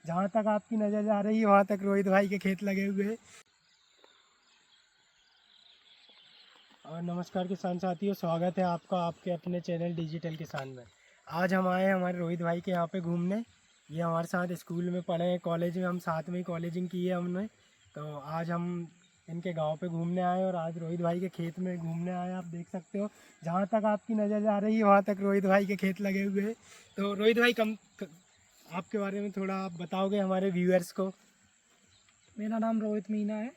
जहाँ तक आपकी नज़र जा रही है वहाँ तक रोहित भाई के खेत लगे हुए हैं। और नमस्कार किसान साथियों, स्वागत है आपका आपके अपने चैनल डिजिटल किसान में। आज हम आए हैं हमारे रोहित भाई के यहाँ पे घूमने। ये हमारे साथ स्कूल में पढ़े हैं, कॉलेज में हम साथ में ही कॉलेजिंग की है हमने। तो आज हम इनके गांव पे घूमने आए और आज रोहित भाई के खेत में घूमने आए। आप देख सकते हो जहाँ तक आपकी नज़र जा रही है वहाँ तक रोहित भाई के खेत लगे हुए हैं। तो रोहित भाई आपके बारे में थोड़ा आप बताओगे हमारे व्यूअर्स को। मेरा नाम रोहित मीना है।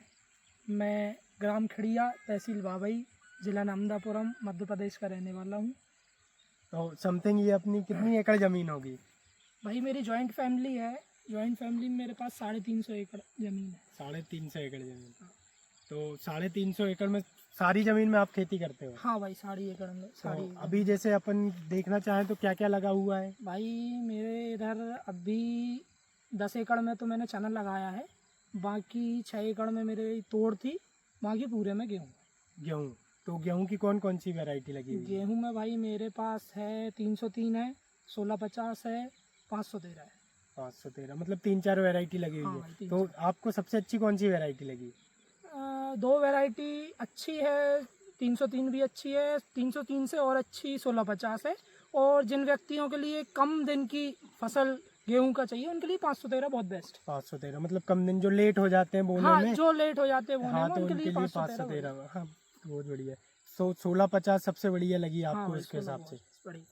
मैं ग्राम खड़िया, तहसील बाबई, जिला नामदापुरम, मध्य प्रदेश का रहने वाला हूँ। तो समथिंग ये अपनी कितनी एकड़ ज़मीन होगी? भाई मेरी जॉइंट फैमिली है। जॉइंट फैमिली में मेरे पास 350 एकड़ ज़मीन है। 350 एकड़ ज़मीन। तो 350 एकड़ में सारी ज़मीन में आप खेती करते हो? हाँ भाई, सारी एकड़ में सारी तो अभी जैसे अपन देखना चाहें तो क्या क्या लगा हुआ है? भाई मेरे इधर अभी 10 एकड़ में तो मैंने चना लगाया है, बाकी 6 एकड़ में मेरे तोड़ थी, बाकी पूरे में गेहूँ। गेहूँ? तो गेहूँ की कौन कौन सी वैरायटी लगी हुई है? गेहूँ में भाई मेरे पास है 303 है, 1650 है, 513 है। 513, मतलब 3-4 वैरायटी लगी हुई हाँ है। भाई, तो आपको सबसे अच्छी कौन सी वैरायटी लगी? 2 वैरायटी अच्छी है, 303 भी अच्छी है, 303 से और अच्छी 1650 है। और जिन व्यक्तियों के लिए कम दिन की फसल गेहूं का चाहिए उनके लिए 513 बहुत बेस्ट। 513 मतलब कम दिन जो लेट हो जाते हैं बोने हाँ, में। जो लेट हो जाते हैं बोने हाँ, में तो उनके लिए 513। 513। हाँ, बहुत बढ़िया। 1650 सबसे बढ़िया लगी हाँ आपको भाई, इसके हिसाब से? बढ़िया।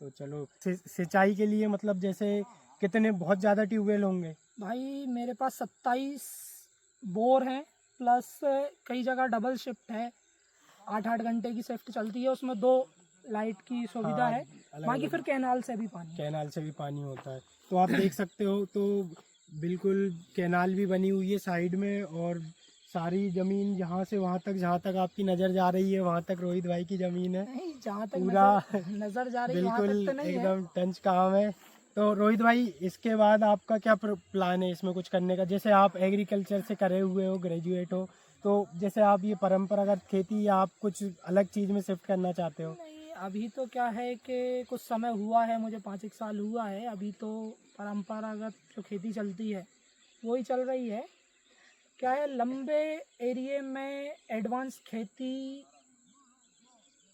तो चलो, सिंचाई के लिए मतलब जैसे कितने, बहुत ज़्यादा ट्यूबवेल होंगे? भाई मेरे पास 27 बोर हैं, प्लस कई जगह डबल शिफ्ट है, 8-8 घंटे की शिफ्ट चलती है, उसमें 2 लाइट की सुविधा हाँ, है। बाकी फिर कैनाल से भी पानी कैनाल से भी पानी होता है। तो आप देख सकते हो, तो बिल्कुल कैनाल भी बनी हुई है साइड में। और सारी ज़मीन यहाँ से वहाँ तक, जहाँ तक आपकी नज़र जा रही है वहाँ तक रोहित भाई की ज़मीन है। नहीं, जहाँ तक पूरा नजर जा रही है वहाँ बिल्कुल तक तो नहीं है। एकदम टंच काम है। तो रोहित भाई, इसके बाद आपका क्या प्लान है इसमें कुछ करने का? जैसे आप एग्रीकल्चर से करे हुए हो, ग्रेजुएट हो, तो जैसे आप ये परंपरागत खेती या आप कुछ अलग चीज़ में शिफ्ट करना चाहते हो? नहीं, अभी तो क्या है कि कुछ समय हुआ है, मुझे 5-1 साल हुआ है। अभी तो परंपरागत जो खेती चलती है वही चल रही है। क्या है, लंबे एरिया में एडवांस खेती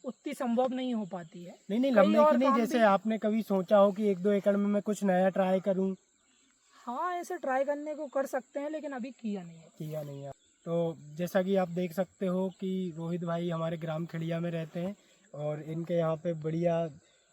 उतनी संभव नहीं हो पाती है। नहीं, कई लंबे और की नहीं, काम जैसे भी। आपने कभी सोचा हो कि 1-2 एकड़ में मैं कुछ नया ट्राई करूं? हाँ, ऐसे ट्राई करने को कर सकते हैं, लेकिन अभी किया नहीं है। किया नहीं है। तो जैसा कि आप देख सकते हो कि रोहित भाई हमारे ग्राम खड़िया में रहते हैं और इनके यहाँ पे बढ़िया,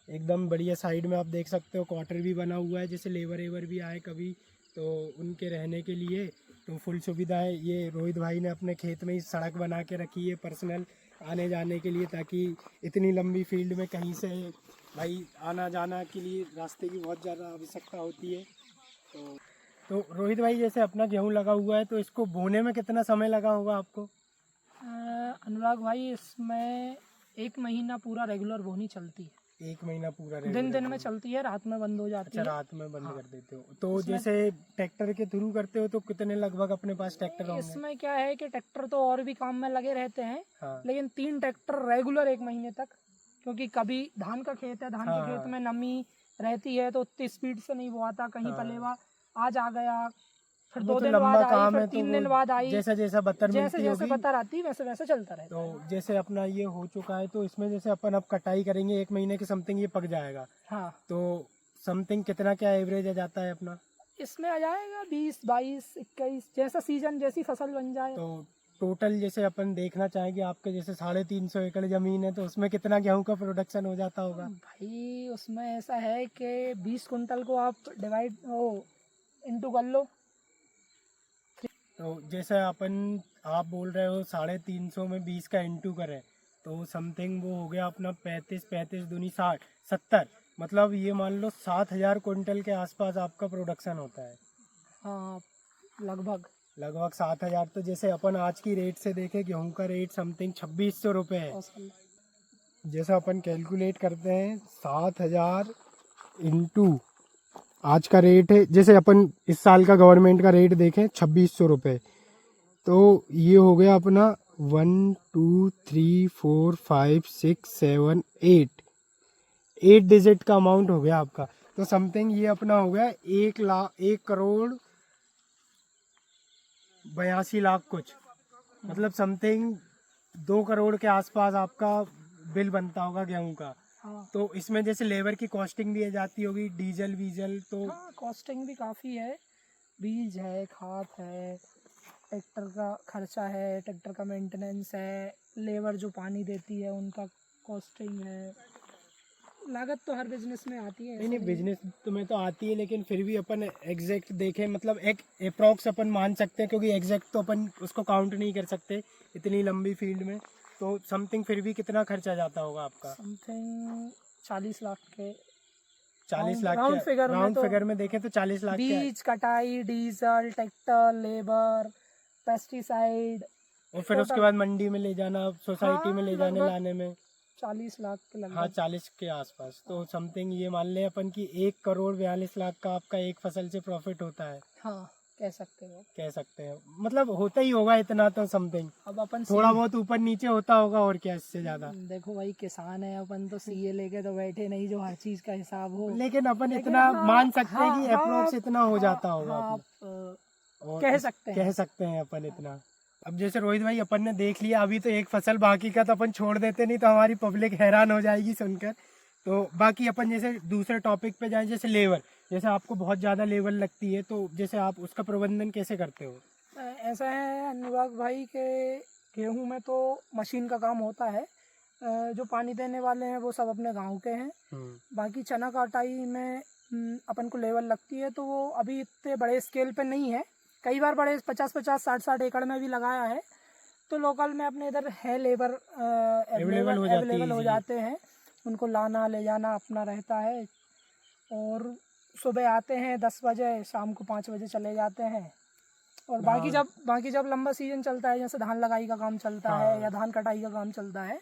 एकदम बढ़िया साइड में आप देख सकते हो क्वार्टर भी बना हुआ है। जैसे लेबर वेबर भी आए कभी तो उनके रहने के लिए तो फुल सुविधा है। ये रोहित भाई ने अपने खेत में ही सड़क बना के रखी है पर्सनल आने जाने के लिए, ताकि इतनी लंबी फील्ड में कहीं से भाई आना जाना के लिए रास्ते की बहुत ज़्यादा आवश्यकता होती है। तो रोहित भाई, जैसे अपना गेहूं लगा हुआ है तो इसको बोने में कितना समय लगा होगा आपको? अनुराग भाई, इसमें 1 महीना पूरा रेगुलर बोनी चलती है। 1 महीना पूरा दिन दिन में चलती है, रात में बंद हो जाती अच्छा, है। रात में बंद हाँ। कर देते हो? तो जैसे ट्रैक्टर के थ्रू करते हो तो कितने लगभग अपने पास ट्रैक्टर होंगे? इसमें क्या है कि ट्रैक्टर तो और भी काम में लगे रहते हैं। हाँ। लेकिन 3 ट्रैक्टर रेगुलर 1 महीने तक, क्योंकि कभी धान का खेत है, धान के खेत में नमी रहती है तो उतनी स्पीड से नहीं बोआता। कहीं पलेवा आज आ गया, फिर 2 दिन बाद आई, फिर 3 दिन बाद आई, जैसा जैसा बतर जैसे मिलती जैसे होगी। बता आती वैसे वैसे चलता रहता है। तो जैसे अपना ये हो चुका है तो इसमें जैसे अपन अब कटाई करेंगे 1 महीने के समथिंग ये पक जाएगा। हाँ, तो समथिंग कितना क्या एवरेज आ जाता है अपना? इसमें आ जाएगा 20, 22, 21, जैसा सीजन, जैसी फसल बन जाए। तो टोटल जैसे अपन देखना चाहेंगे आपके जैसे 350 एकड़ जमीन है तो उसमें कितना गेहूं का प्रोडक्शन हो जाता होगा? भाई उसमें ऐसा है कि 20 कुंटल को आप डिवाइड इंटू कर लो। तो जैसे अपन, आप बोल रहे हो 350 में 20 का इंटू करें तो समथिंग वो हो गया अपना 35 दूनी 60, 70, मतलब ये मान लो 7,000 कुंटल के आसपास आपका प्रोडक्शन होता है। हाँ, लगभग 7,000। तो जैसे अपन आज की रेट से देखें, गेहूं का रेट समथिंग 2,600 रुपये है। जैसा अपन कैलकुलेट करते हैं 7,000 इंटू आज का रेट है, जैसे अपन इस साल का गवर्नमेंट का रेट देखें 2,600 रुपये, तो ये हो गया अपना 1 2 3 4 5 6 7 8 डिजिट का अमाउंट हो गया आपका। तो समथिंग ये अपना हो गया 1,82,82,00,000 कुछ, मतलब समथिंग 2 करोड़ के आसपास आपका बिल बनता होगा गेहूं का। हाँ तो इसमें जैसे लेबर की कॉस्टिंग भी आ जाती होगी, डीजल वीजल, तो हाँ, कॉस्टिंग भी काफ़ी है, बीज है, खाद है, ट्रैक्टर का खर्चा है, ट्रैक्टर का मेंटेनेंस है, लेबर जो पानी देती है उनका कॉस्टिंग है। लागत तो हर बिजनेस में आती है, नहीं ऐसा नहीं, नहीं है। बिजनेस तो में तो आती है, लेकिन फिर भी अपन एग्जैक्ट देखें, मतलब एक अप्रोक्स अपन मान सकते हैं, क्योंकि एग्जैक्ट तो अपन उसको काउंट नहीं कर सकते इतनी लंबी फील्ड में। तो समथिंग फिर भी कितना खर्चा जाता होगा आपका? समथिंग 40 लाख के 40 लाख राउंड के फिगर में, राउंड तो फिगर में देखें तो 40 लाख के। बीज, कटाई, डीजल, ट्रैक्टर, लेबर, पेस्टिसाइड, और फिर उसके बाद मंडी में ले जाना, सोसाइटी में हाँ ले जाने लगभग लाने में, 40 लाख के हाँ लगभग। 40 के आसपास। तो समथिंग ये मान लें अपन कि 1,42,00,000 का आपका एक फसल से प्रॉफिट होता है, हाँ कह सकते हो। कह सकते हैं, मतलब होता ही होगा इतना तो समथिंग। अब अपन थोड़ा बहुत ऊपर नीचे होता होगा, और क्या इससे ज्यादा। देखो भाई, किसान है अपन, तो सीए लेके तो बैठे नहीं जो हर चीज का हिसाब हो। लेकिन अपन लेकिन इतना हाँ, मान सकते हैं हाँ, कि हाँ, अप्रोक्स इतना हो जाता होगा हाँ, अपना। आप और कह सकते हैं। कह सकते हैं अपन इतना। अब जैसे रोहित भाई अपन ने देख लिया, अभी तो एक फसल बाकी का तो अपन छोड़ देते, नहीं तो हमारी पब्लिक हैरान हो जाएगी सुनकर। तो बाकी अपन जैसे दूसरे टॉपिक पे जाएं, जैसे लेबर, जैसे आपको बहुत ज़्यादा लेबर लगती है, तो जैसे आप उसका प्रबंधन कैसे करते हो? ऐसा है अनुराग भाई के गेहूं में तो मशीन का काम होता है। जो पानी देने वाले हैं वो सब अपने गांव के हैं। बाकी चना कटाई में अपन को लेबर लगती है, तो वो अभी इतने बड़े स्केल पे नहीं है। कई बार बड़े 50-50, 60-60 एकड़ में भी लगाया है, तो लोकल में अपने इधर है लेबर अवेलेबल हो जाते हैं। उनको लाना ले जाना अपना रहता है, और सुबह आते हैं 10 बजे, शाम को 5 बजे चले जाते हैं। और बाकी जब लंबा सीजन चलता है, जैसे धान लगाई का काम चलता है या धान कटाई का काम चलता है,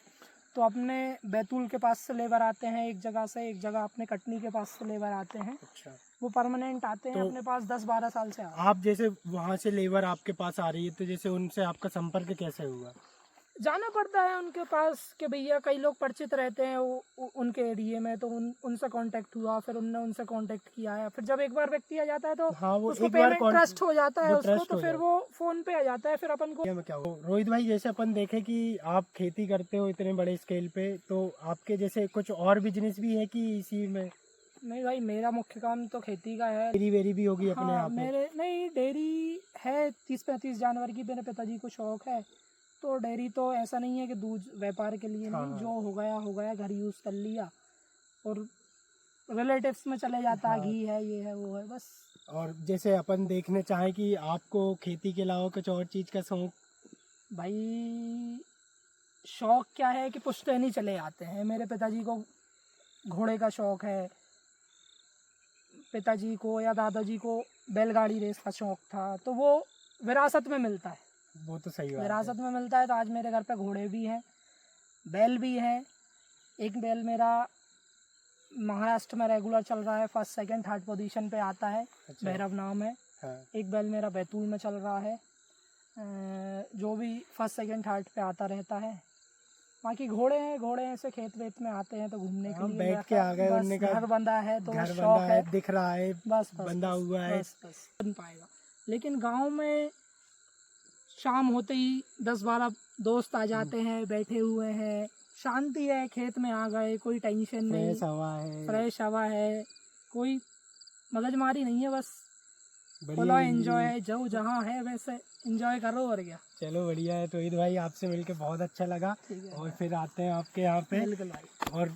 तो अपने बैतूल के पास से लेबर आते हैं, एक जगह से एक जगह अपने कटनी के पास से लेबर आते हैं। अच्छा, वो परमानेंट आते हैं, तो अपने पास 10-12 साल से आप जैसे वहाँ से लेबर आपके पास आ रही है, तो जैसे उनसे आपका संपर्क कैसे हुआ? जाना पड़ता है उनके पास कि भैया, कई लोग परिचित रहते हैं उनके एरिया में, तो उनसे कांटेक्ट हुआ, फिर उनने उनसे कांटेक्ट किया है। फिर जब एक बार व्यक्ति आ जाता है तो हाँ, वो उसको एक बार पेमेंट ट्रस्ट हो जाता है उसको, तो फिर हो वो फोन पे आ जाता है, फिर अपन को। क्या हो रोहित भाई, जैसे अपन देखे कि आप खेती करते हो इतने बड़े स्केल पे, तो आपके जैसे कुछ और बिजनेस भी है कि इसी में? नहीं भाई, मेरा मुख्य काम तो खेती का है। डेयरी वेरी भी होगी अपने हाँ, यहाँ पे? मेरे नहीं, डेयरी है 30-35 जानवर की, मेरे पिताजी को शौक है। तो डेयरी तो ऐसा नहीं है कि दूध व्यापार के लिए नहीं, जो हो गया घर यूज़ कर लिया, और रिलेटिव्स में चले जाता है, घी है, ये है, वो है, बस। और जैसे अपन देखने चाहें कि आपको खेती के अलावा कुछ और चीज़ का शौक? भाई शौक क्या है कि पुश्तैनी चले आते हैं। मेरे पिताजी को घोड़े का शौक है, पिताजी को या दादाजी को बैलगाड़ी रेस का शौक था, तो वो विरासत में मिलता है। वो तो सही बात विरासत में मिलता है, तो आज मेरे घर पे घोड़े भी हैं, बैल भी हैं। एक बैल मेरा महाराष्ट्र में रेगुलर चल रहा है, 1st 2nd 3rd पोजीशन पे आता है, अच्छा। भैरव नाम है। हाँ। एक बैल मेरा बैतूल में चल रहा है, जो भी 1st 2nd 3rd पे आता रहता है। बाकी घोड़े हैं, ऐसे खेत वेत में आते हैं तो घूमने के लिए बैठ के आ गए, उनने कहा घर बंधा है तो घर शौक बंधा है, दिख रहा है, बस बंधा हुआ है, बस बन पाएगा। लेकिन गांव में शाम होते ही 10-12 दोस्त आ जाते हैं, बैठे हुए हैं, शांति है, खेत में आ गए, कोई टेंशन नहीं, फ्रेश हवा है, कोई मगजमारी नहीं है, बस खुला एंजॉय है, जो जहाँ है वैसे एंजॉय करो, और क्या। चलो बढ़िया है। तो रोहित भाई, आपसे मिलके बहुत अच्छा लगा, और फिर आते हैं आपके यहाँ पे। बिल्कुल भाई। और